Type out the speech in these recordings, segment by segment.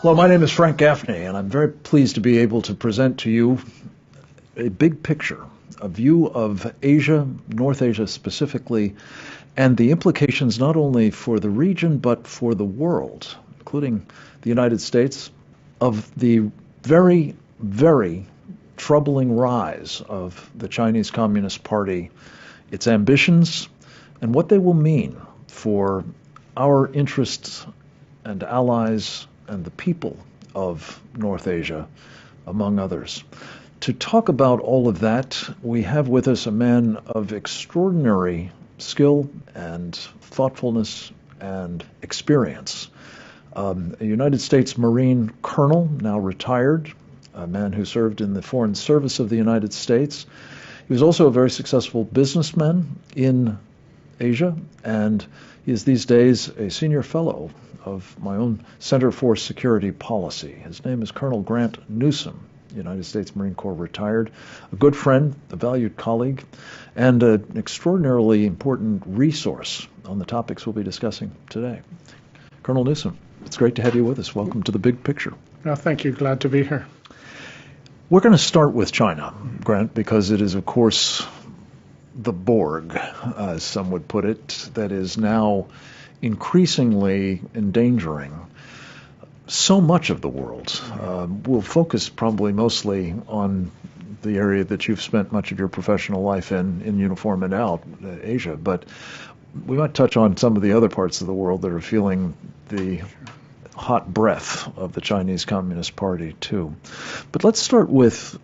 Hello, my name is Frank Gaffney, and I'm very pleased to be able to present to you a big picture, a view of Asia, North Asia specifically, and the implications not only for the region but for the world, including the United States, of the very, very troubling rise of the Chinese Communist Party, its ambitions, and what they will mean for our interests and allies and the people of North Asia, among others. To talk about all of that, we have with us a man of extraordinary skill and thoughtfulness and experience. A United States Marine colonel, now retired, a man who served in the Foreign Service of the United States. He was also a very successful businessman in Asia, and he is these days a senior fellow of my own Center for Security Policy. His name is Colonel Grant Newsom, United States Marine Corps retired, a good friend, a valued colleague, and an extraordinarily important resource on the topics we'll be discussing today. Colonel Newsom, it's great to have you with us. Welcome to the big picture. Thank you. Glad to be here. We're going to start with China, Grant, because it is, of course, the Borg, as some would put it, that is now increasingly endangering so much of the world. We'll focus probably mostly on the area that you've spent much of your professional life in uniform and out, Asia, but we might touch on some of the other parts of the world that are feeling the hot breath of the Chinese Communist Party too. But let's start with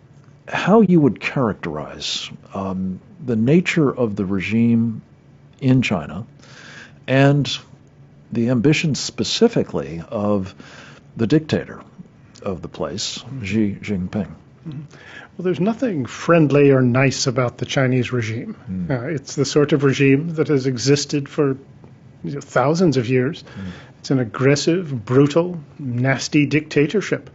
how you would characterize the nature of the regime in China and the ambitions specifically of the dictator of the place, Xi Jinping. Well, there's nothing friendly or nice about the Chinese regime. It's the sort of regime that has existed for thousands of years. It's an aggressive, brutal, nasty dictatorship.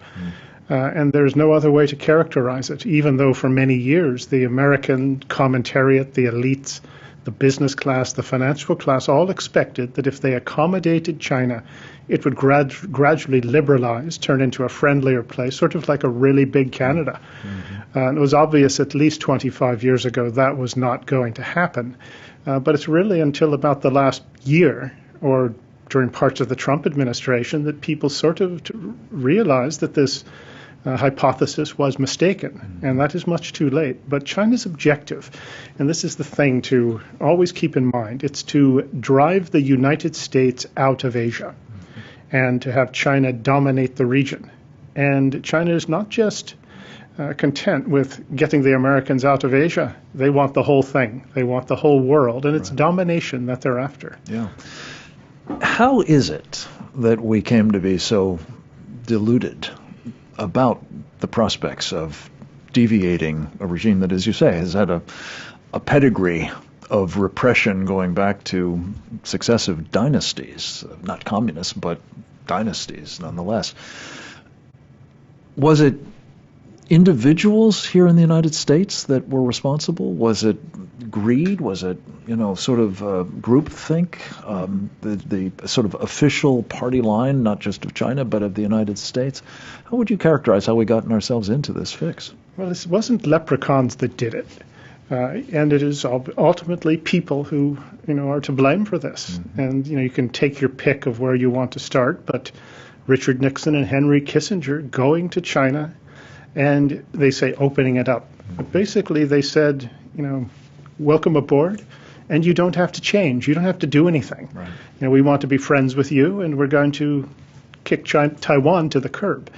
And there's no other way to characterize it, even though for many years the American commentariat, the elites, the business class, the financial class all expected that if they accommodated China, it would gradually liberalize, turn into a friendlier place, sort of like a really big Canada. And it was obvious at least 25 years ago that was not going to happen. But it's really until about the last year, or during parts of the Trump administration, that people sort of realized that this hypothesis was mistaken, and that is much too late. But China's objective, and this is the thing to always keep in mind, it's to drive the United States out of Asia and to have China dominate the region. And China is not just content with getting the Americans out of Asia. They want the whole thing. They want the whole world, and it's domination that they're after. Yeah. How is it that we came to be so deluded about the prospects of deviating a regime that, as you say, has had a pedigree of repression going back to successive dynasties, not communists, but dynasties nonetheless? Was it individuals here in the United States that were responsible? Was it greed? Was it, sort of groupthink? The sort of official party line, not just of China, but of the United States? How would you characterize how we gotten ourselves into this fix? Well, it wasn't leprechauns that did it. And it is ultimately people who, are to blame for this. And, you can take your pick of where you want to start, but Richard Nixon and Henry Kissinger going to China, and they say opening it up. But basically they said, welcome aboard, and you don't have to change. You don't have to do anything. Right. We want to be friends with you, and we're going to kick Taiwan to the curb.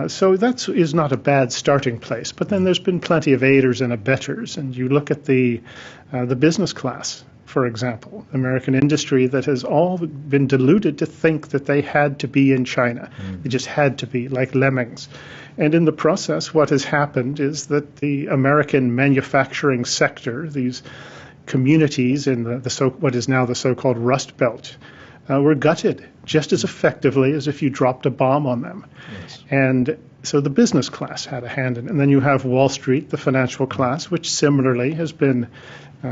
So that is not a bad starting place. But then there's been plenty of aiders and abettors, and you look at the business class, for example, American industry that has all been deluded to think that they had to be in China. They just had to be, like lemmings. And in the process, what has happened is that the American manufacturing sector, these communities in what is now the so-called Rust Belt, were gutted just as effectively as if you dropped a bomb on them. Yes. And so the business class had a hand in it. And then you have Wall Street, the financial class, which similarly has been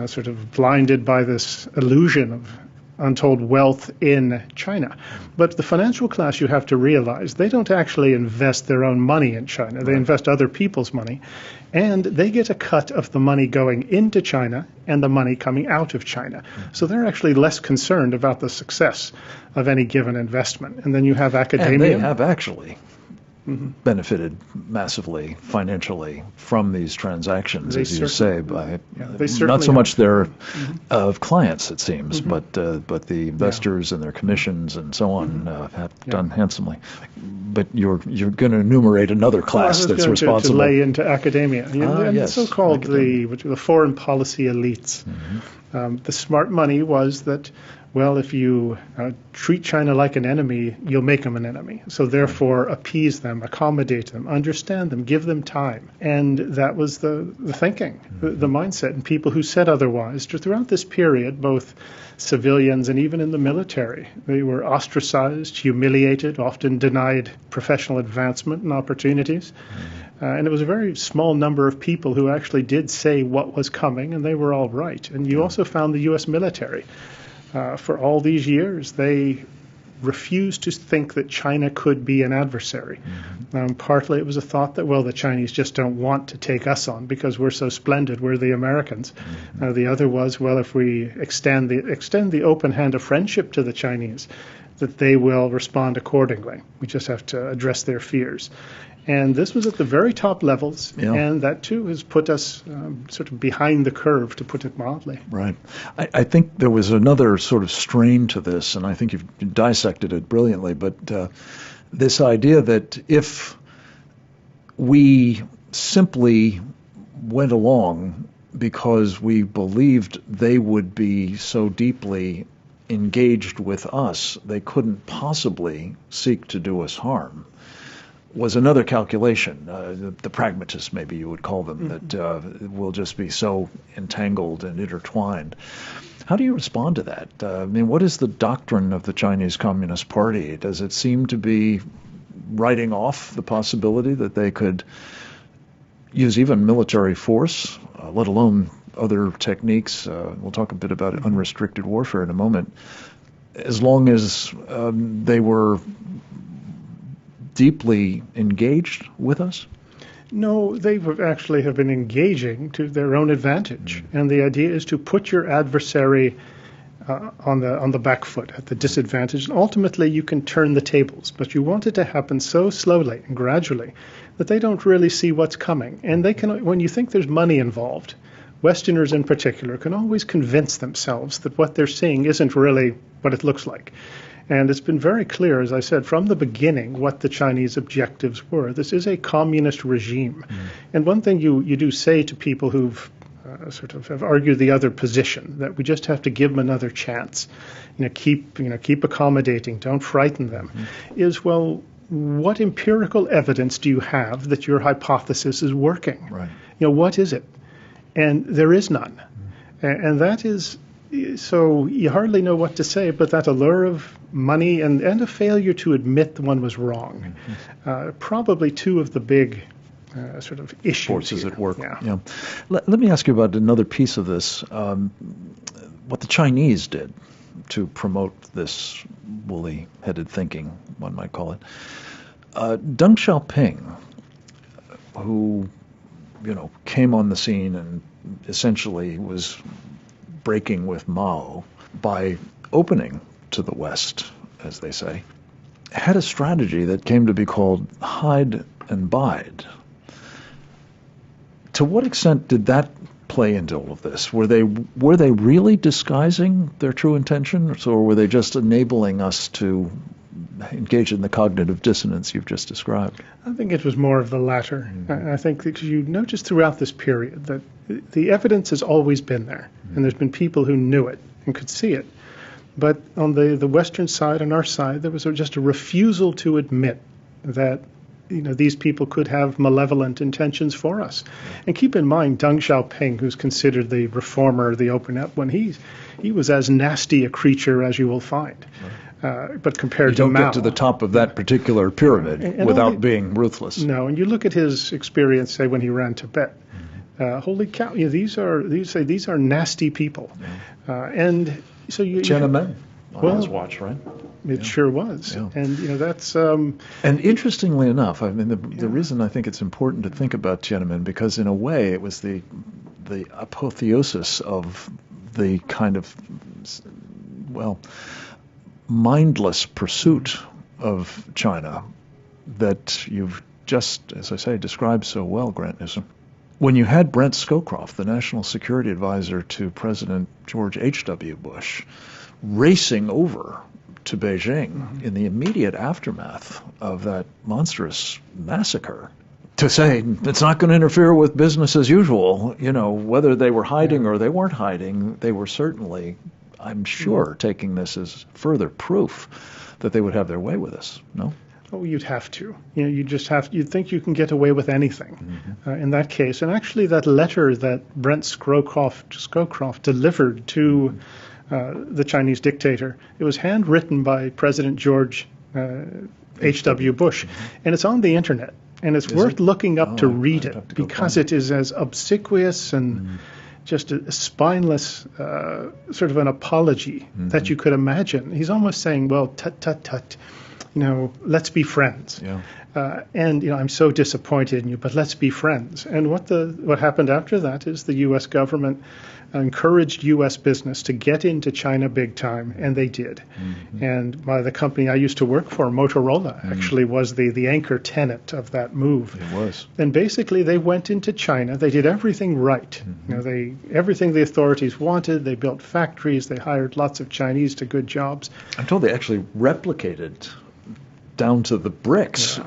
sort of blinded by this illusion of untold wealth in China. But the financial class, you have to realize, they don't actually invest their own money in China. They invest other people's money, and they get a cut of the money going into China and the money coming out of China. So they're actually less concerned about the success of any given investment. And then you have academia. And they have actually benefited massively financially from these transactions, as you say, by not so much their clients, it seems, but the investors and their commissions and so on have done handsomely. But you're going to enumerate another class that's responsible. To lay into academia. And yes, the so-called the foreign policy elites. The smart money was that, well, if you treat China like an enemy, you'll make them an enemy. So therefore, appease them, accommodate them, understand them, give them time. And that was the thinking, the mindset. And people who said otherwise, throughout this period, both civilians and even in the military, they were ostracized, humiliated, often denied professional advancement and opportunities. And it was a very small number of people who actually did say what was coming, and they were all right. And you also found the U.S. military. For all these years, they refused to think that China could be an adversary. Partly it was a thought that, well, the Chinese just don't want to take us on because we're so splendid, we're the Americans. The other was, well, if we extend the open hand of friendship to the Chinese, that they will respond accordingly. We just have to address their fears. And this was at the very top levels, and that, too, has put us sort of behind the curve, to put it mildly. Right. I think there was another sort of strain to this, and I think you've dissected it brilliantly, but this idea that if we simply went along because we believed they would be so deeply engaged with us, they couldn't possibly seek to do us harm, was another calculation, the pragmatists, maybe you would call them, that will just be so entangled and intertwined. How do you respond to that? I mean, what is the doctrine of the Chinese Communist Party? Does it seem to be writing off the possibility that they could use even military force, let alone other techniques? We'll talk a bit about unrestricted warfare in a moment, as long as they were deeply engaged with us? No, they actually have been engaging to their own advantage. And the idea is to put your adversary on the back foot, at the disadvantage. And ultimately, you can turn the tables. But you want it to happen so slowly and gradually that they don't really see what's coming. And they can, when you think there's money involved, Westerners in particular can always convince themselves that what they're seeing isn't really what it looks like. And it's been very clear, as I said, from the beginning what the Chinese objectives were. This is a communist regime. And one thing you do say to people who've sort of have argued the other position, that we just have to give them another chance, keep accommodating, don't frighten them, is, well, what empirical evidence do you have that your hypothesis is working? Right. What is it? And there is none. And that is... So you hardly know what to say, but that allure of money and a failure to admit one was wrong, probably two of the big sort of issues forces here. At work. Yeah. Let me ask you about another piece of this, what the Chinese did to promote this woolly-headed thinking, one might call it. Deng Xiaoping, who came on the scene and essentially was breaking with Mao by opening to the West, as they say, had a strategy that came to be called hide and bide. To what extent did that play into all of this? Were they really disguising their true intentions, or were they just enabling us to engage in the cognitive dissonance you've just described? I think it was more of the latter. I think that you notice throughout this period that the evidence has always been there, and there's been people who knew it and could see it. But on the Western side, on our side, there was just a refusal to admit that these people could have malevolent intentions for us. And keep in mind, Deng Xiaoping, who's considered the reformer, the open-up one, he was as nasty a creature as you will find. But compared to Mao, you don't get to the top of that particular pyramid without being ruthless. No, and you look at his experience, say, when he ran Tibet. Holy cow! These are nasty people, and So Tiananmen on well, his watch, right? It sure was. Yeah. And, that's... and interestingly enough, I mean, the reason I think it's important to think about Tiananmen, because in a way it was the apotheosis of the kind of, well, mindless pursuit of China that you've just, as I say, described so well, Grantism. When you had Brent Scowcroft, the National Security Advisor to President George H.W. Bush, racing over to Beijing in the immediate aftermath of that monstrous massacre to say it's not going to interfere with business as usual, whether they were hiding or they weren't hiding, they were certainly, I'm sure, taking this as further proof that they would have their way with us, no? Oh, you'd have to. You'd think you can get away with anything in that case. And actually that letter that Brent Scowcroft delivered to the Chinese dictator, it was handwritten by President George H.W. Bush. And it's on the internet. And it's worth looking up to read it, because it is as obsequious and just a spineless sort of an apology that you could imagine. He's almost saying, well, tut, tut, tut. Let's be friends. Yeah. And I'm so disappointed in you, but let's be friends. And what happened after that is the U.S. government encouraged U.S. business to get into China big time, and they did. And the company I used to work for, Motorola, actually was the anchor tenant of that move. It was. And basically they went into China. They did everything right. Everything the authorities wanted. They built factories. They hired lots of Chinese to good jobs. I'm told they actually replicated down to the bricks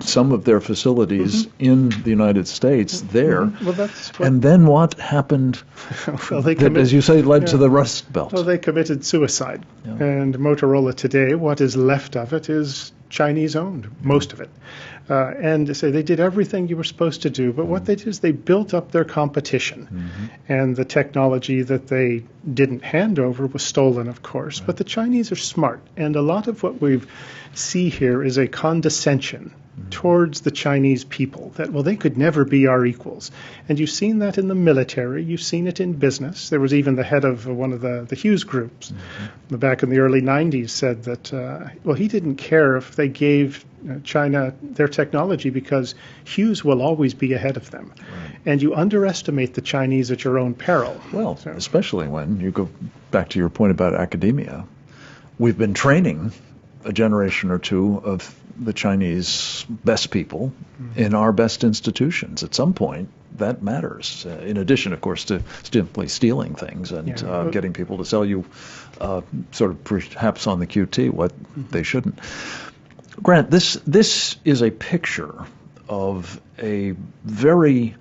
some of their facilities in the United States there. Well, and then what happened that, as you say, led to the Rust Belt? Well, they committed suicide. Yeah. And Motorola today, what is left of it is Chinese-owned, most of it. And they did everything you were supposed to do, but what they did is they built up their competition. And the technology that they didn't hand over was stolen, of course. But the Chinese are smart, and a lot of what we see here is a condescension towards the Chinese people, that, well, they could never be our equals. And you've seen that in the military, you've seen it in business. There was even the head of one of the Hughes groups back in the early 90s said that, he didn't care if they gave China their technology because Hughes will always be ahead of them. Right. And you underestimate the Chinese at your own peril. Well, especially when you go back to your point about academia. We've been training a generation or two of the Chinese best people in our best institutions. At some point, that matters. In addition, of course, to simply stealing things and getting people to sell you sort of perhaps on the QT what they shouldn't. Grant, this is a picture of a very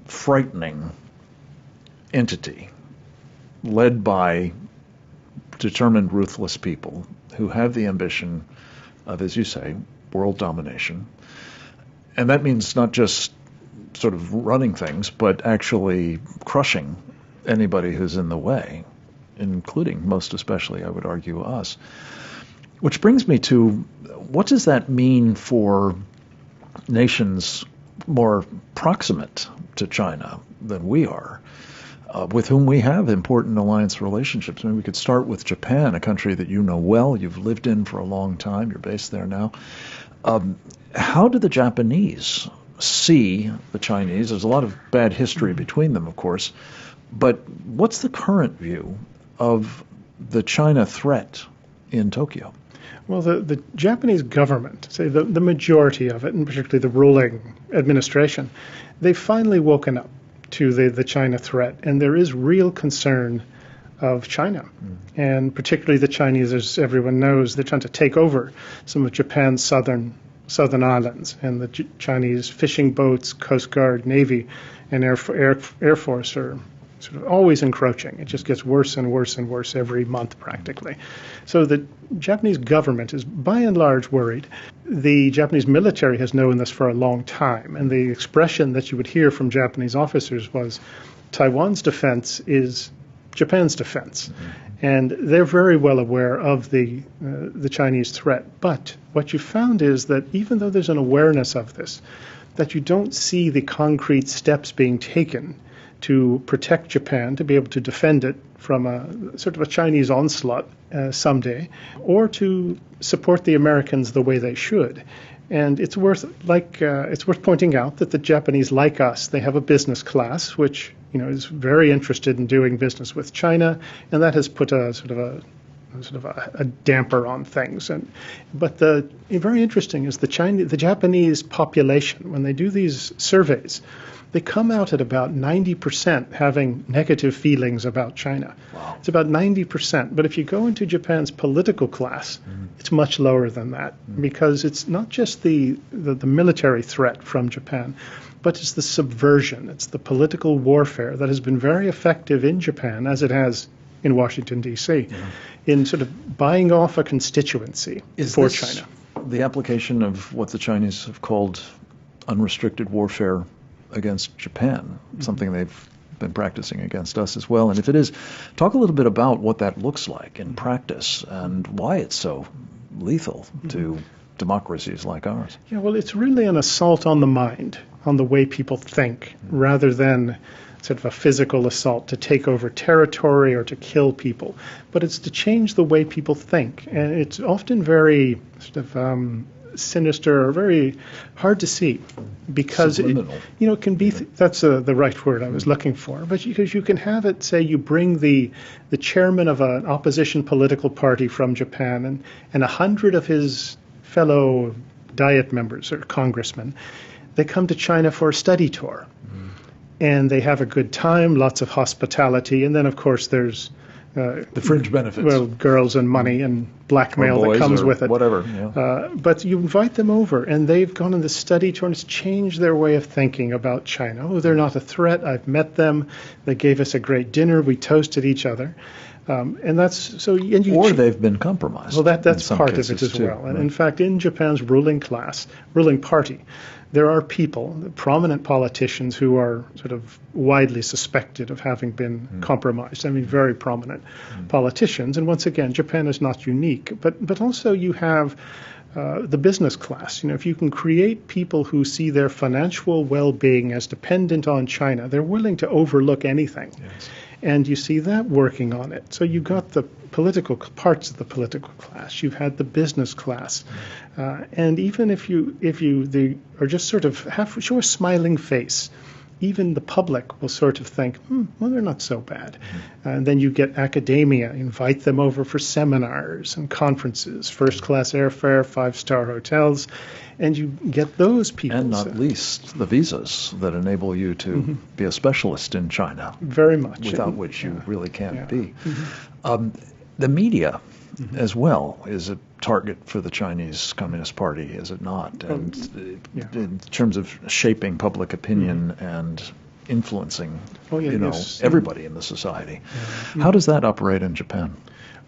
frightening entity led by determined, ruthless people who have the ambition of, as you say, world domination. And that means not just sort of running things, but actually crushing anybody who's in the way, including, most especially, I would argue, us. Which brings me to, what does that mean for nations more proximate to China than we are, with whom we have important alliance relationships? I mean, we could start with Japan, a country that you know well, you've lived in for a long time, you're based there now. How do the Japanese see the Chinese? There's a lot of bad history between them, of course, but what's the current view of the China threat in Tokyo? Well, the Japanese government, say the majority of it, and particularly the ruling administration, they've finally woken up to the China threat, and there is real concern of China. And particularly the Chinese, as everyone knows, they're trying to take over some of Japan's southern islands, and the Chinese fishing boats, Coast Guard, Navy, and Air Force are sort of always encroaching. It just gets worse and worse and worse every month practically. So the Japanese government is by and large worried. The Japanese military has known this for a long time, and the expression that you would hear from Japanese officers was, Taiwan's defense is Japan's defense. And they're very well aware of the Chinese threat. But what you found is that even though there's an awareness of this, that you don't see the concrete steps being taken to protect Japan, to be able to defend it from a sort of a Chinese onslaught someday, or to support the Americans the way they should. And it's worth pointing out that the Japanese, like us, they have a business class which is very interested in doing business with China, and that has put a sort of a damper on things. But very interesting is the Japanese population, when they do these surveys, they come out at about 90% having negative feelings about China. Wow. It's about 90%. But if you go into Japan's political class, it's much lower than that, because it's not just the military threat from Japan, but it's the subversion. It's the political warfare that has been very effective in Japan, as it has in Washington, D.C., in sort of buying off a constituency for China. The application of what the Chinese have called unrestricted warfare against Japan, something they've been practicing against us as well. And if it is, talk a little bit about what that looks like in practice and why it's so lethal to democracies like ours. Yeah, well, it's really an assault on the mind, on the way people think, rather than sort of a physical assault to take over territory or to kill people. But it's to change the way people think. And it's often very sort of sinister or very hard to see, because it can be that's the right word I was looking for, but because you can have it, say you bring the chairman of an opposition political party from Japan and 100 of his fellow Diet members or congressmen, they come to China for a study tour, and they have a good time, lots of hospitality, and then of course there's the fringe benefits. Well, girls and money and blackmail that comes with it. Whatever. Yeah. But you invite them over, and they've gone on the study tour, and it's changed their way of thinking about China. Oh, they're not a threat. I've met them. They gave us a great dinner. We toasted each other. And that's so. And or they've been compromised. Well, that's part of it as too, well. And right. in fact, in Japan's ruling party, there are people, prominent politicians, who are sort of widely suspected of having been compromised. I mean, very prominent politicians. And once again, Japan is not unique. But also you have the business class. If you can create people who see their financial well-being as dependent on China, they're willing to overlook anything. Yes. And you see that working on it. So you've got the political parts of the political class. You've had the business class. And even if they are just sort of show a smiling face, even the public will sort of think, well, they're not so bad. And then you get academia, invite them over for seminars and conferences, first-class airfare, 5-star hotels, and you get those people. And not least the visas that enable you to be a specialist in China. Very much. Without which you really can't be. The media as well is a target for the Chinese Communist Party, is it not? And in terms of shaping public opinion and influencing, everybody in the society. How does that operate in Japan?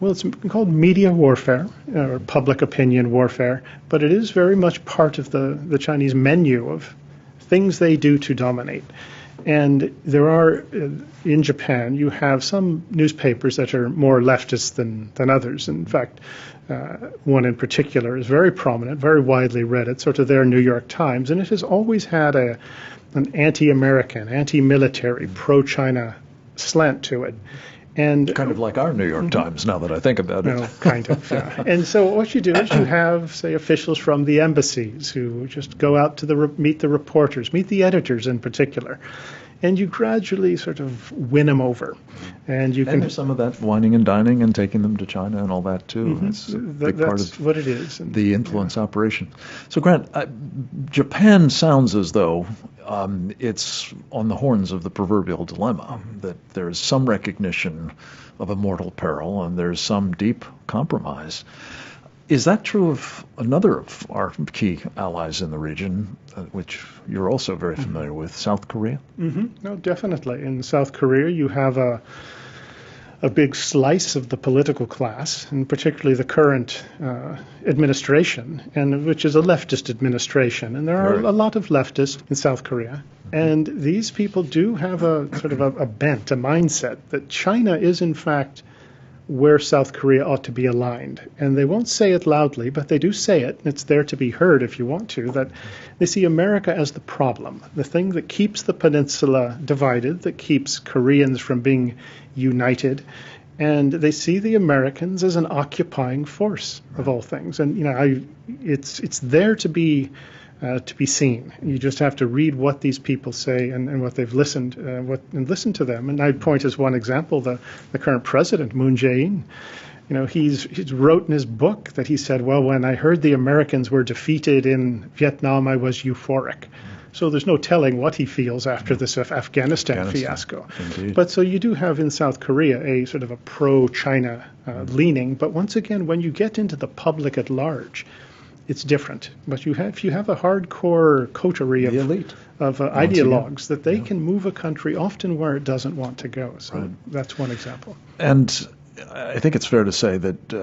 Well, it's called media warfare, or public opinion warfare, but it is very much part of the Chinese menu of things they do to dominate. And there are, in Japan, you have some newspapers that are more leftist than others. In fact, one in particular is very prominent, very widely read. It's sort of their New York Times, and it has always had an anti-American, anti-military, pro-China slant to it. And kind of like our New York Times, now that I think about it. No, kind of. Yeah. And so what you do is you have, say, officials from the embassies who just go out to meet the reporters, meet the editors in particular, and you gradually sort of win them over. And there's some of that wining and dining and taking them to China and all that too. It's a big part of what it is. And, the influence operation. So Grant, Japan sounds as though it's on the horns of the proverbial dilemma, that there's some recognition of a mortal peril and there's some deep compromise. Is that true of another of our key allies in the region, which you're also very familiar with, South Korea? No, definitely. In South Korea, you have a big slice of the political class, and particularly the current administration, and which is a leftist administration. And there are a lot of leftists in South Korea. And these people do have a sort of a bent, a mindset that China is in fact where South Korea ought to be aligned. And they won't say it loudly, but they do say it. It's there to be heard if you want to, that they see America as the problem, the thing that keeps the peninsula divided, that keeps Koreans from being united. And they see the Americans as an occupying force of all things. And, it's there to be seen. You just have to read what these people say and what they've listened, and listen to them. And I'd point as one example the current president, Moon Jae-in. He's wrote in his book that he said, well, when I heard the Americans were defeated in Vietnam, I was euphoric. So there's no telling what he feels after this Afghanistan fiasco. Indeed. But so you do have in South Korea a sort of a pro-China leaning. But once again, when you get into the public at large, it's different. But if you have a hardcore coterie of elite of ideologues, that they can move a country often where it doesn't want to go. So that's one example. And I think it's fair to say that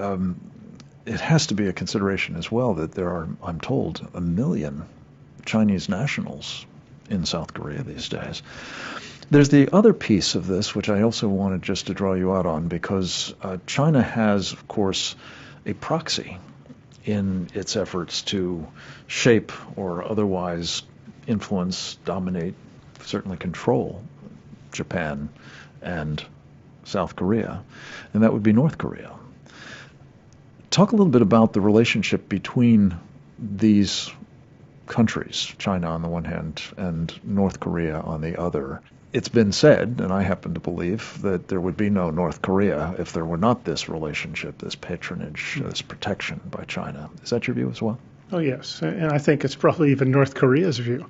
it has to be a consideration as well that there are, I'm told, 1 million Chinese nationals in South Korea these days. There's the other piece of this, which I also wanted just to draw you out on, because China has, of course, a proxy in its efforts to shape or otherwise influence, dominate, certainly control Japan and South Korea, and that would be North Korea. Talk a little bit about the relationship between these countries, China on the one hand and North Korea on the other. It's been said, and I happen to believe, that there would be no North Korea if there were not this relationship, this patronage, this protection by China. Is that your view as well? Oh, yes. And I think it's probably even North Korea's view.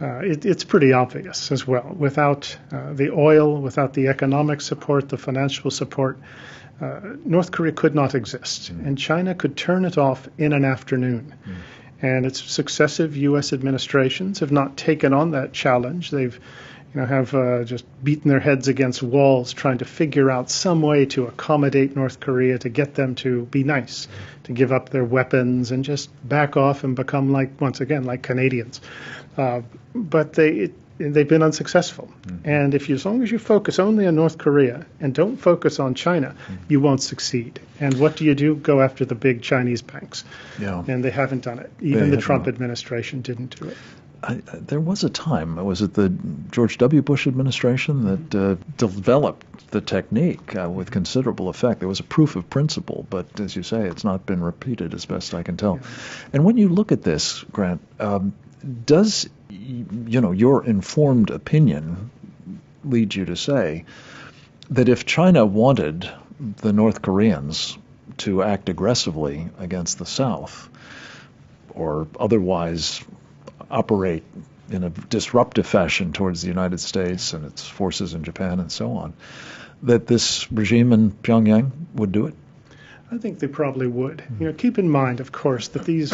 It's pretty obvious as well. Without the oil, without the economic support, the financial support, North Korea could not exist. And China could turn it off in an afternoon. And its successive U.S. administrations have not taken on that challenge. They've have just beaten their heads against walls trying to figure out some way to accommodate North Korea, to get them to be nice, to give up their weapons and just back off and become once again, like Canadians. But they've been unsuccessful. And as long as you focus only on North Korea and don't focus on China, you won't succeed. And what do? Go after the big Chinese banks. Yeah. And they haven't done it. Even the Trump administration didn't do it. There was a time, was it the George W. Bush administration that developed the technique with considerable effect? There was a proof of principle, but as you say, it's not been repeated as best I can tell. Yeah. And when you look at this, Grant, does your informed opinion lead you to say that if China wanted the North Koreans to act aggressively against the South or otherwise operate in a disruptive fashion towards the United States and its forces in Japan and so on, that this regime in Pyongyang would do it? I think they probably would. Keep in mind, of course, that these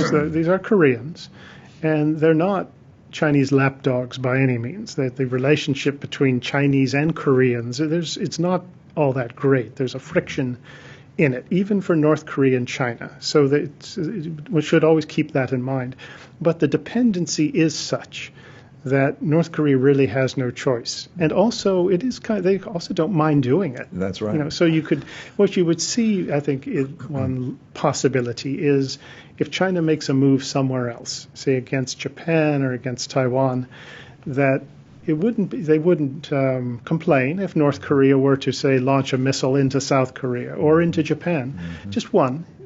are Koreans, and they're not Chinese lapdogs by any means. That the relationship between Chinese and Koreans, it's not all that great. There's a friction in it, even for North Korea and China. So we should always keep that in mind. But the dependency is such that North Korea really has no choice. And also, they also don't mind doing it. That's right. So what you would see, I think, one possibility is if China makes a move somewhere else, say against Japan or against Taiwan, that they wouldn't complain if North Korea were to, say, launch a missile into South Korea or into Japan.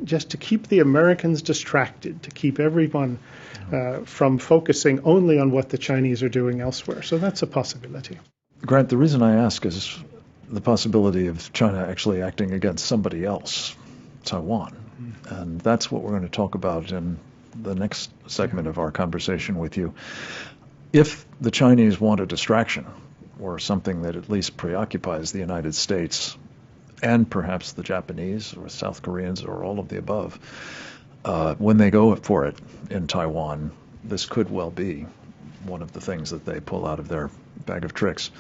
Just to keep the Americans distracted, to keep everyone from focusing only on what the Chinese are doing elsewhere. So that's a possibility. Grant, the reason I ask is the possibility of China actually acting against somebody else, Taiwan. And that's what we're going to talk about in the next segment of our conversation with you. If the Chinese want a distraction or something that at least preoccupies the United States and perhaps the Japanese or South Koreans or all of the above, when they go for it in Taiwan, this could well be one of the things that they pull out of their bag of tricks.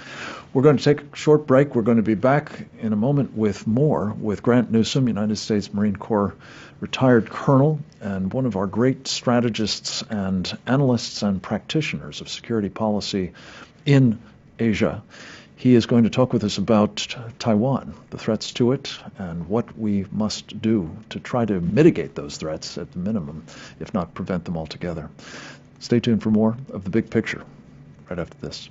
We're going to take a short break. We're going to be back in a moment with more with Grant Newsome, United States Marine Corps retired colonel and one of our great strategists and analysts and practitioners of security policy in Asia. He is going to talk with us about Taiwan, the threats to it, and what we must do to try to mitigate those threats at the minimum, if not prevent them altogether. Stay tuned for more of The Big Picture right after this.